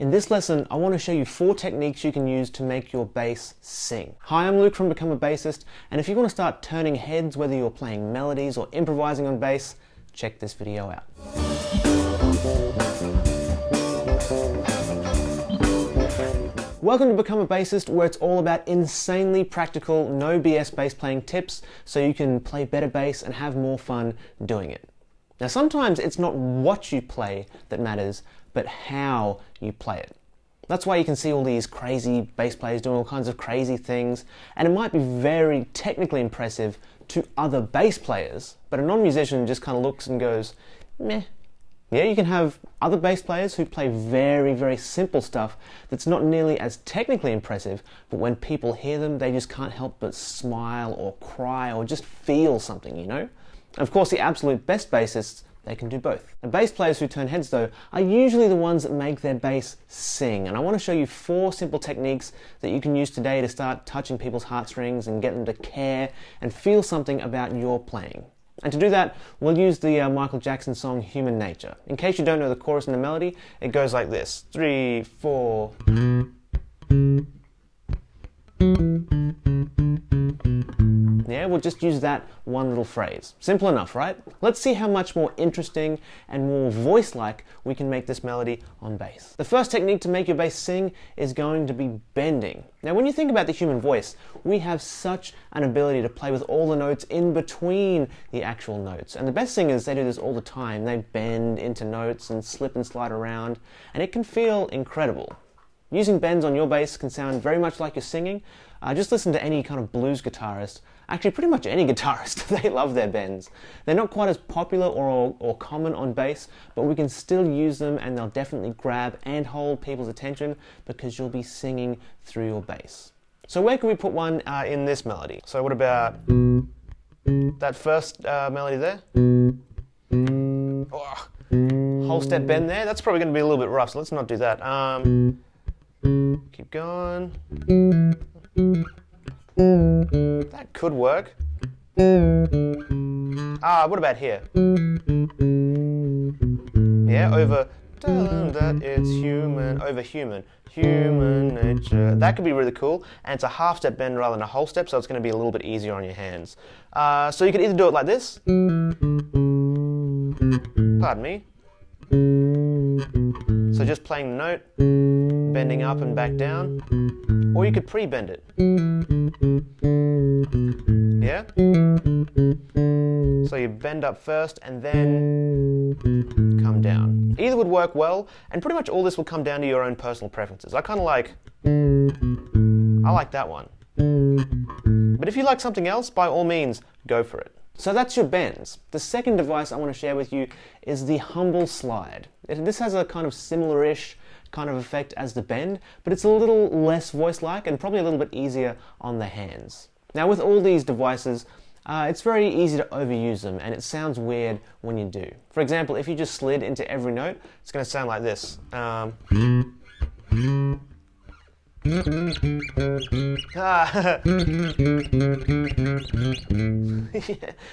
In this lesson, I want to show you 4 techniques you can use to make your bass sing. Hi, I'm Luke from Become a Bassist, and if you want to start turning heads, whether you're playing melodies or improvising on bass, check this video out. Welcome to Become a Bassist, where it's all about insanely practical, no BS bass playing tips so you can play better bass and have more fun doing it. Now sometimes it's not what you play that matters, but how you play it. That's why you can see all these crazy bass players doing all kinds of crazy things, and it might be very technically impressive to other bass players, but a non-musician just kind of looks and goes, meh. Yeah, you can have other bass players who play very, very simple stuff that's not nearly as technically impressive, but when people hear them, they just can't help but smile or cry or just feel something, you know? Of course, the absolute best bassists, they can do both. The bass players who turn heads, though, are usually the ones that make their bass sing. And I want to show you 4 simple techniques that you can use today to start touching people's heartstrings and get them to care and feel something about your playing. And to do that, we'll use the Michael Jackson song Human Nature. In case you don't know the chorus and the melody, it goes like this. 3, 4... Yeah, we'll just use that one little phrase. Simple enough, right? Let's see how much more interesting and more voice-like we can make this melody on bass. The first technique to make your bass sing is going to be bending. Now, when you think about the human voice, we have such an ability to play with all the notes in between the actual notes. And the best singers, they do this all the time. They bend into notes and slip and slide around, and it can feel incredible. Using bends on your bass can sound very much like you're singing. Just listen to any kind of blues guitarist. Actually, pretty much any guitarist, they love their bends. They're not quite as popular or common on bass, but we can still use them and they'll definitely grab and hold people's attention because you'll be singing through your bass. So where can we put one in this melody? So what about that first melody there? Oh, whole step bend there? That's probably going to be a little bit rough, so let's not do that. Keep going. That could work. What about here? Yeah, over. Tell them that it's human. Over human. Human nature. That could be really cool. And it's a half step bend rather than a whole step, so it's going to be a little bit easier on your hands. So you could either do it like this. Pardon me. So just playing the note, bending up and back down, or you could pre-bend it. Yeah? So you bend up first and then come down. Either would work well, and pretty much all this will come down to your own personal preferences. I like that one. But if you like something else, by all means, go for it. So that's your bends. The second device I want to share with you is the humble slide. This has a kind of similar-ish kind of effect as the bend, but it's a little less voice-like and probably a little bit easier on the hands. Now with all these devices, it's very easy to overuse them and it sounds weird when you do. For example, if you just slid into every note, it's going to sound like this. Yeah,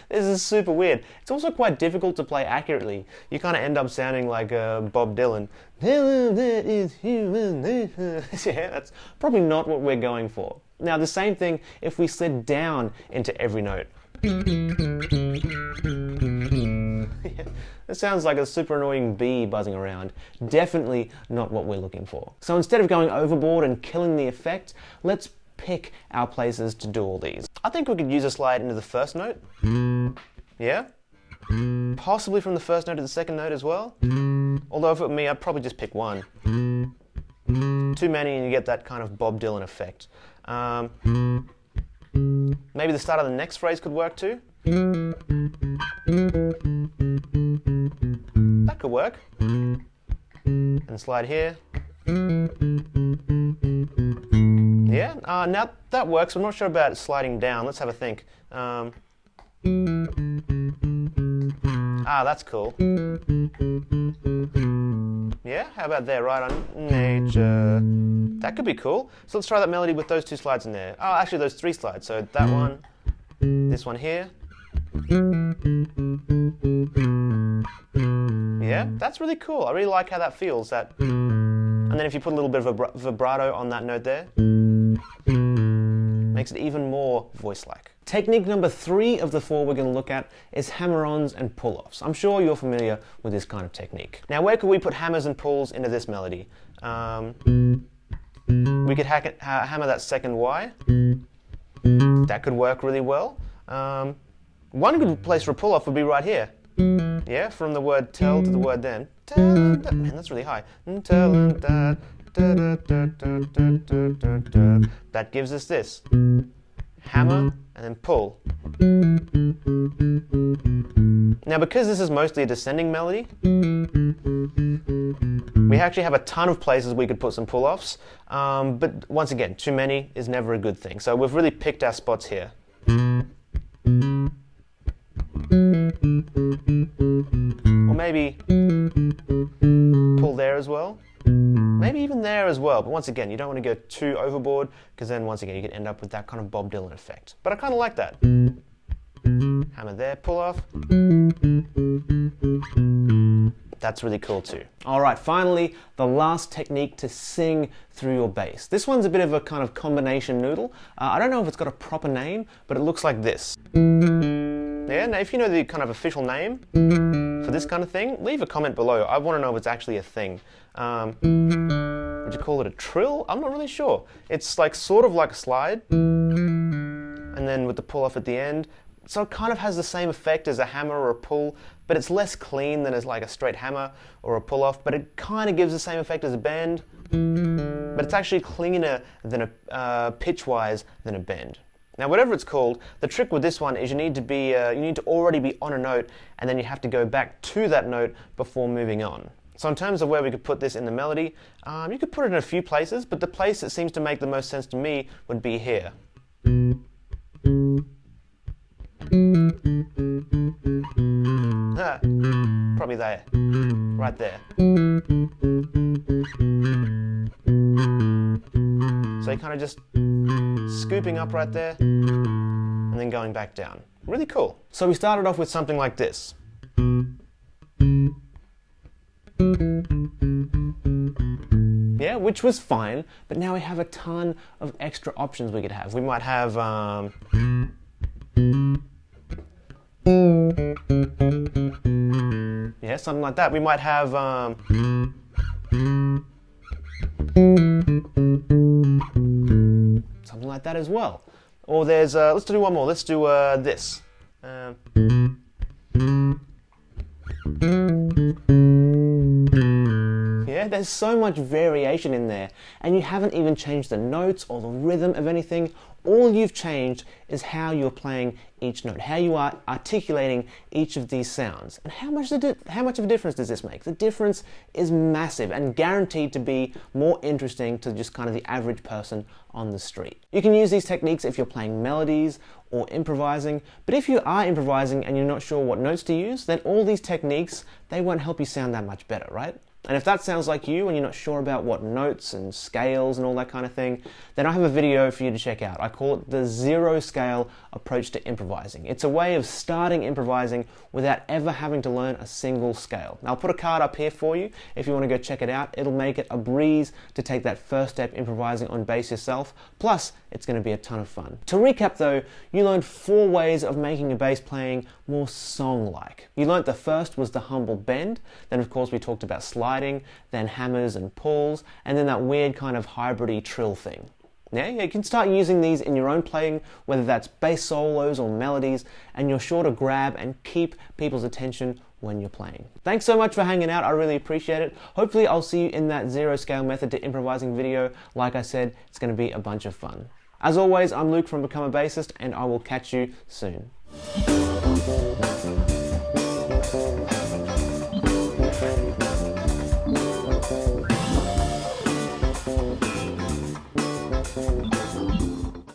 this is super weird. It's also quite difficult to play accurately. You kind of end up sounding like Bob Dylan. That is human nature. Yeah, that's probably not what we're going for. Now, the same thing if we slid down into every note. It sounds like a super annoying bee buzzing around. Definitely not what we're looking for. So instead of going overboard and killing the effect, let's pick our places to do all these. I think we could use a slide into the first note. Yeah? Possibly from the first note to the second note as well. Although if it were me, I'd probably just pick one. Too many and you get that kind of Bob Dylan effect. Maybe the start of the next phrase could work too. That could work. And slide here. Yeah, now that works. I'm not sure about sliding down. Let's have a think. That's cool. Yeah, how about there, right on nature? That could be cool. So let's try that melody with those 2 slides in there. Oh, actually those 3 slides. So that one, this one here. Yeah, that's really cool. I really like how that feels. That And then if you put a little bit of a vibrato on that note there, makes it even more voice-like. Technique number 3 of the 4 we're going to look at is hammer-ons and pull-offs. I'm sure you're familiar with this kind of technique. Now, where could we put hammers and pulls into this melody? We could hammer that second Y. That could work really well. One good place for a pull-off would be right here. Yeah, from the word tell to the word then. Man, that's really high. That gives us this. Hammer and then pull. Now, because this is mostly a descending melody, we actually have a ton of places we could put some pull-offs, but once again, too many is never a good thing. So we've really picked our spots here. Or maybe pull there as well. Maybe even there as well, but once again, you don't want to go too overboard, because then once again you could end up with that kind of Bob Dylan effect. But I kind of like that. Hammer there, pull off. That's really cool too. All right, finally, the last technique to sing through your bass. This one's a bit of a kind of combination noodle. I don't know if it's got a proper name, but it looks like this. Yeah, now if you know the kind of official name for this kind of thing, leave a comment below. I want to know if it's actually a thing. Would you call it a trill? I'm not really sure. It's like sort of like a slide, and then with the pull off at the end. So it kind of has the same effect as a hammer or a pull, but it's less clean than as like a straight hammer or a pull off, but it kind of gives the same effect as a bend, but it's actually cleaner than a pitch-wise than a bend. Now, whatever it's called, the trick with this one is you need to already be on a note, and then you have to go back to that note before moving on. So in terms of where we could put this in the melody, you could put it in a few places, but the place that seems to make the most sense to me would be here. Probably there, right there. So you're kind of just scooping up right there, and then going back down. Really cool. So we started off with something like this. Yeah, which was fine, but now we have a ton of extra options we could have. We might have, yeah, something like that. We might have, something like that as well. Or there's, let's do one more. Let's do this. Yeah, there's so much variation in there, and you haven't even changed the notes or the rhythm of anything. All you've changed is how you're playing each note, how you are articulating each of these sounds. And how much of a difference does this make? The difference is massive and guaranteed to be more interesting to just kind of the average person on the street. You can use these techniques if you're playing melodies or improvising, but if you are improvising and you're not sure what notes to use, then all these techniques, they won't help you sound that much better, right? And if that sounds like you and you're not sure about what notes and scales and all that kind of thing, then I have a video for you to check out. I call it the 0 scale approach to improvising. It's a way of starting improvising without ever having to learn a single scale. Now, I'll put a card up here for you if you want to go check it out. It'll make it a breeze to take that first step improvising on bass yourself. Plus, it's going to be a ton of fun. To recap though, you learned 4 ways of making your bass playing more song-like. You learned the first was the humble bend. Then of course we talked about sliding, then hammers and pulls, and then that weird kind of hybrid-y trill thing. Yeah, you can start using these in your own playing, whether that's bass solos or melodies, and you're sure to grab and keep people's attention when you're playing. Thanks so much for hanging out, I really appreciate it. Hopefully I'll see you in that 0 scale method to improvising video. Like I said, it's going to be a bunch of fun. As always, I'm Luke from Become a Bassist, and I will catch you soon.